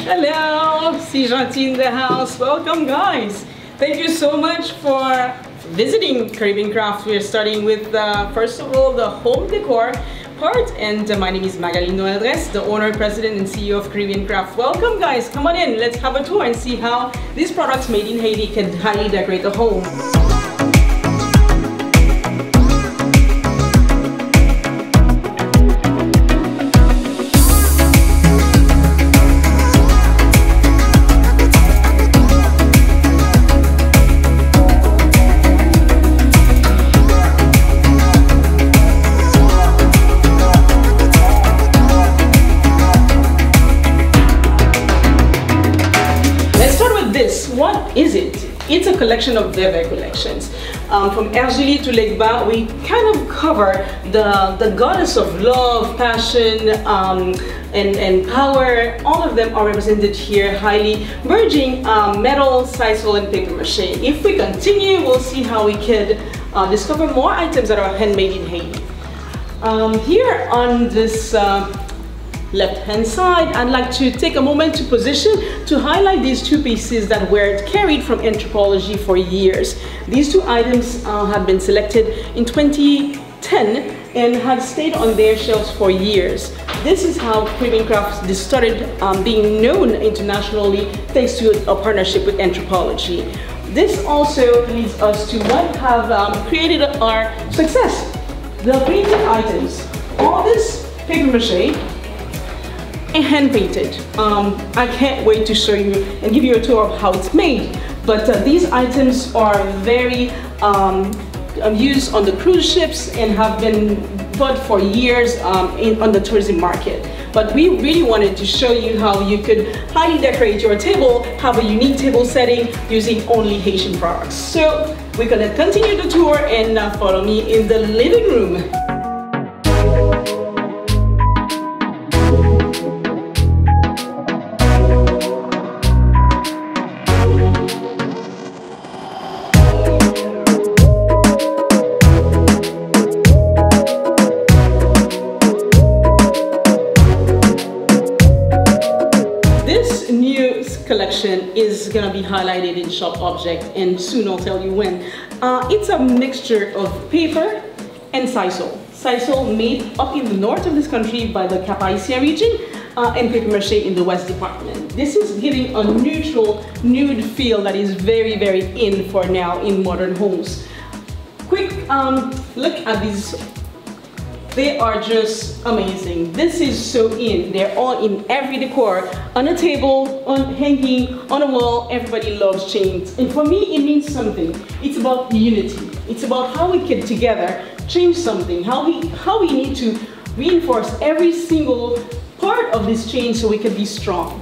Hello, SeeJeanty in the house. Welcome, guys. Thank you so much for visiting Caribbean Craft. We're starting with first of all the home decor part, and my name is Magalie Dresse, the owner, president, and CEO of Caribbean Craft. Welcome, guys. Come on in. Let's have a tour and see how these products made in Haiti can highly decorate the home. What is it? It's a collection of their collections. From Ergili to Lake Bas, we kind of cover the goddess of love, passion, and power. All of them are represented here, highly merging metal, sisal, and paper mache. If we continue, we'll see how we could discover more items that are handmade in Haiti. Here on this left-hand side, I'd like to take a moment to position to highlight these two pieces that were carried from Anthropologie for years. These two items have been selected in 2010 and have stayed on their shelves for years. This is how Caribbean Craft started being known internationally thanks to a partnership with Anthropologie. This also leads us to what have created our success. The painted items. All this paper mache and hand painted. I can't wait to show you and give you a tour of how it's made. But these items are very used on the cruise ships and have been bought for years on the tourism market. But we really wanted to show you how you could highly decorate your table, have a unique table setting using only Haitian products. So we're gonna continue the tour and follow me in the living room. Collection is gonna be highlighted in Shop Object, and soon I'll tell you when. It's a mixture of paper and sisal. Sisal made up in the north of this country by the Cap-Haïtien region and paper mache in the West Department. This is giving a neutral, nude feel that is very, very in for now in modern homes. Quick look at these. They are just amazing. This is so in. They're all in every decor. On a table, on hanging, on a wall. Everybody loves chains. And for me, it means something. It's about unity. It's about how we can together change something. How we need to reinforce every single part of this chain so we can be strong.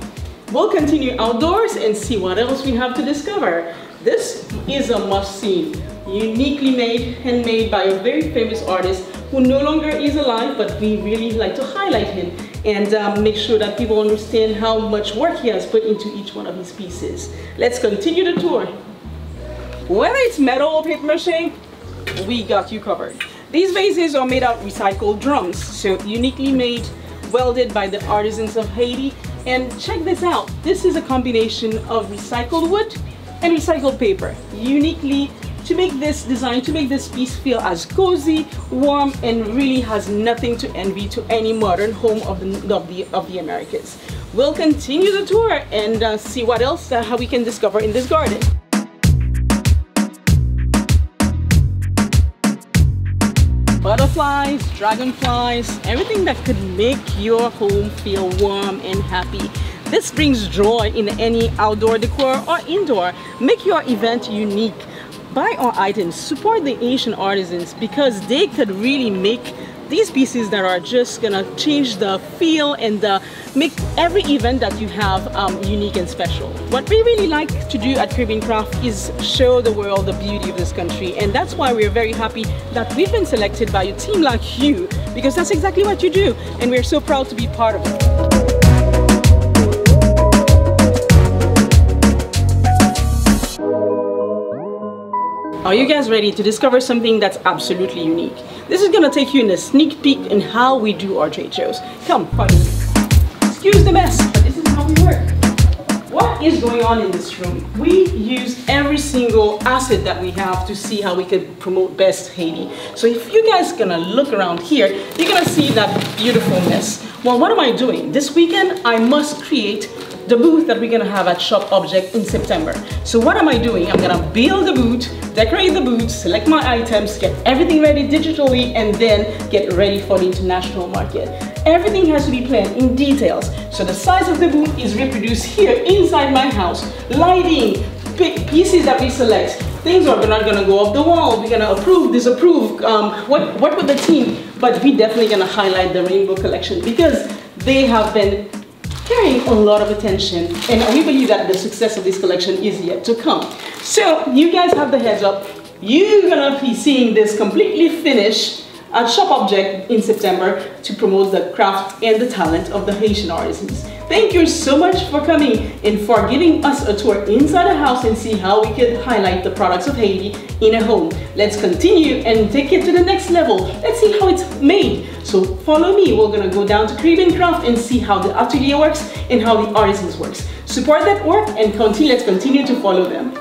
We'll continue outdoors and see what else we have to discover. This is a must-see. Uniquely made, handmade by a very famous artist who no longer is alive, but we really like to highlight him and make sure that people understand how much work he has put into each one of his pieces. Let's continue the tour. Whether it's metal or paper mache, we got you covered. These vases are made out of recycled drums, so uniquely made, welded by the artisans of Haiti. And check this out. This is a combination of recycled wood and recycled paper, uniquely to make this design, to make this piece feel as cozy, warm, and really has nothing to envy to any modern home of the Americas. We'll continue the tour and see what else how we can discover in this garden. Butterflies, dragonflies, everything that could make your home feel warm and happy. This brings joy in any outdoor decor or indoor. Make your event unique. Buy our items, support the Asian artisans because they could really make these pieces that are just gonna change the feel and make every event that you have unique and special. What we really like to do at Caribbean Craft is show the world the beauty of this country, and that's why we're very happy that we've been selected by a team like you, because that's exactly what you do, and we're so proud to be part of it. Are you guys ready to discover something that's absolutely unique? This is gonna take you in a sneak peek in how we do our trade shows. Come, follow me. Excuse the mess, but this is how we work. What is going on in this room? We use every single asset that we have to see how we could promote best Haiti. So if you guys gonna look around here, you're gonna see that beautiful mess. Well, what am I doing? This weekend, I must create the booth that we're gonna have at Shop Object in September. So what am I doing? I'm gonna build the booth, decorate the booth, select my items, get everything ready digitally, and then get ready for the international market. Everything has to be planned in details. So the size of the booth is reproduced here inside my house. Lighting, pieces that we select. Things are not gonna go up the wall. We're gonna approve, disapprove, work with the team. But we're definitely gonna highlight the Rainbow Collection because they have been carrying a lot of attention, and we believe that the success of this collection is yet to come. So you guys have the heads up. You're gonna be seeing this completely finished at Shop Object in September to promote the craft and the talent of the Haitian artisans. Thank you so much for coming and for giving us a tour inside the house and see how we can highlight the products of Haiti in a home. Let's continue and take it to the next level. Let's see how it's made. So follow me. We're gonna go down to Caribbean Craft and see how the atelier works and how the artisans works. Support that work and let's continue to follow them.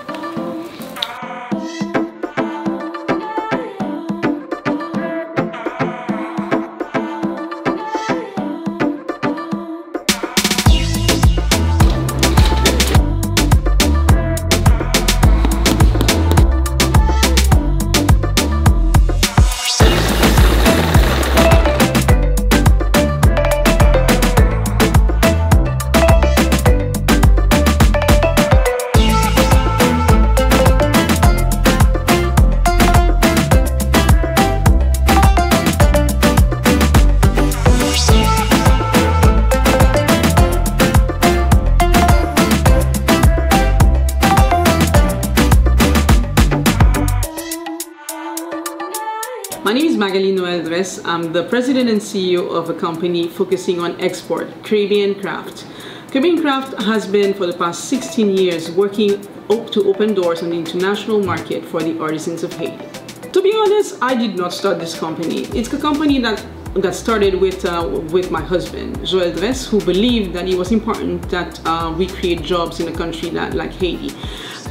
My name is Magalie Dresse. I'm the president and CEO of a company focusing on export, Caribbean Craft. Caribbean Craft has been for the past 16 years working to open doors on the international market for the artisans of Haiti. To be honest, I did not start this company. It's a company that started with my husband, Joel Dresse, who believed that it was important that we create jobs in a country like Haiti.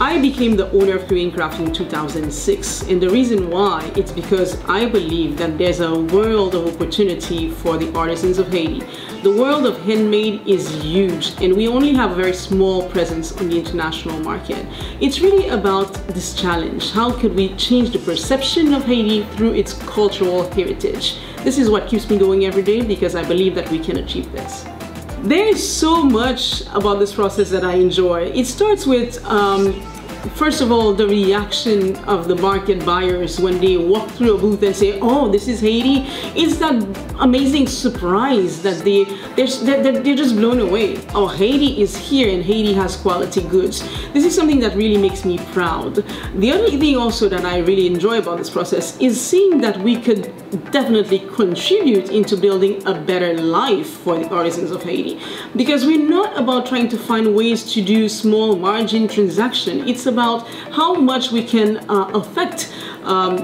I became the owner of Caribbean Craft in 2006, and the reason why, it's because I believe that there's a world of opportunity for the artisans of Haiti. The world of handmade is huge, and we only have a very small presence on the international market. It's really about this challenge. How could we change the perception of Haiti through its cultural heritage? This is what keeps me going every day because I believe that we can achieve this. There is so much about this process that I enjoy. It starts with, first of all, the reaction of the market buyers when they walk through a booth and say, oh, this is Haiti. It's that amazing surprise that they're just blown away. Oh, Haiti is here and Haiti has quality goods. This is something that really makes me proud. The other thing also that I really enjoy about this process is seeing that we could definitely contribute into building a better life for the artisans of Haiti. Because we're not about trying to find ways to do small margin transaction. It's about how much we can affect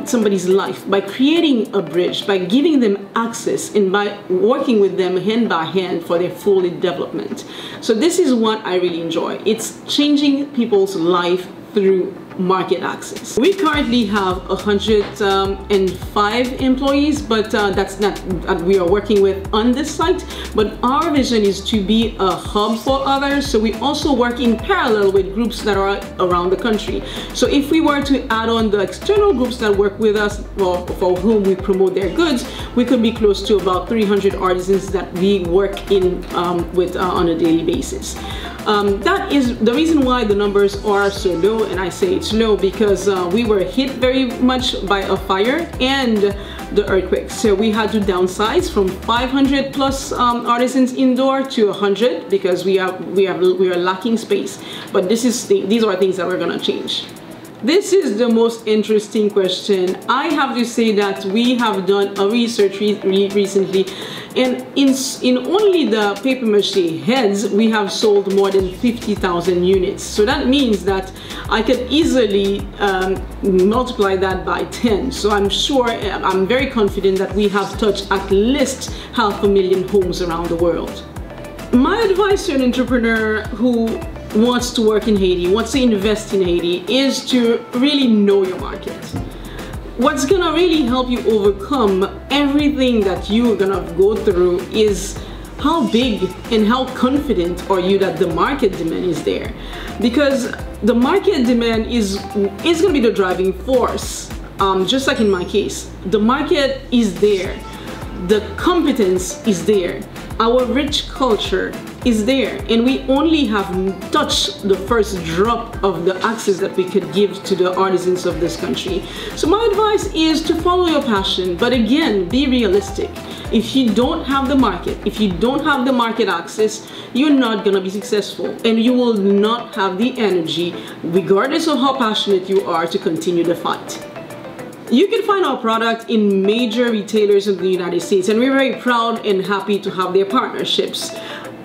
somebody's life by creating a bridge, by giving them access, and by working with them hand by hand for their full development. So this is what I really enjoy. It's changing people's life through market access. We currently have 105 employees, but that's not we are working with on this site. But our vision is to be a hub for others. So we also work in parallel with groups that are around the country. So if we were to add on the external groups that work with us, or for whom we promote their goods, we could be close to about 300 artisans that we work with on a daily basis. That is the reason why the numbers are so low, and I say it's low because we were hit very much by a fire and the earthquake. So we had to downsize from 500 plus artisans indoor to 100 because we are lacking space. But these are things that we're gonna change. This is the most interesting question. I have to say that we have done a research recently, and in only the papier-mâché heads, we have sold more than 50,000 units. So that means that I could easily multiply that by 10. So I'm very confident that we have touched at least 500,000 homes around the world. My advice to an entrepreneur who wants to work in Haiti, wants to invest in Haiti, is to really know your market. What's gonna really help you overcome everything that you're gonna go through is how big and how confident are you that the market demand is there. Because the market demand is gonna be the driving force. Just like in my case, the market is there, the competence is there, our rich culture is there, and we only have touched the first drop of the access that we could give to the artisans of this country. So my advice is to follow your passion, but again, be realistic. If you don't have the market, if you don't have the market access, you're not gonna be successful, and you will not have the energy, regardless of how passionate you are, to continue the fight. You can find our product in major retailers in the United States, and we're very proud and happy to have their partnerships.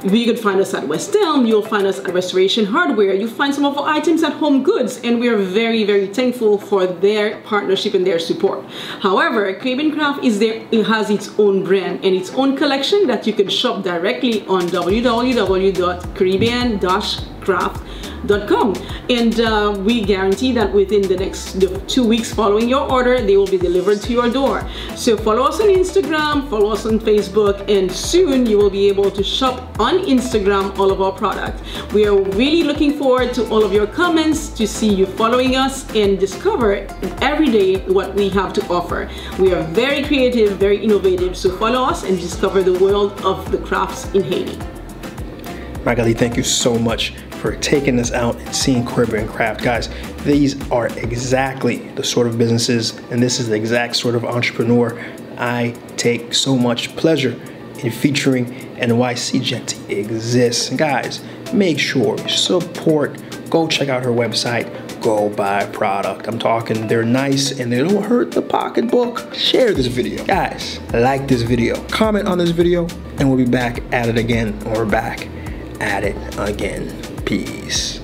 You can find us at West Elm, you'll find us at Restoration Hardware, you'll find some of our items at Home Goods, and we are very, very thankful for their partnership and their support. However, Caribbean Craft is there, it has its own brand and its own collection that you can shop directly on www.caribbean-craft.com, and we guarantee that within the next 2 weeks following your order, they will be delivered to your door. So follow us on Instagram, follow us on Facebook, and soon you will be able to shop on Instagram all of our product. We are really looking forward to all of your comments, to see you following us and discover every day what we have to offer. We are very creative, very innovative, so follow us and discover the world of the crafts in Haiti. Magalie, thank you so much for taking us out and seeing Caribbean Craft. Guys, these are exactly the sort of businesses, and this is the exact sort of entrepreneur I take so much pleasure in featuring, and why SeeJeanty exists. Guys, make sure you support, go check out her website, go buy product. I'm talking, they're nice and they don't hurt the pocketbook. Share this video. Guys, like this video, comment on this video, and we'll be back at it again, or back at it again. Peace.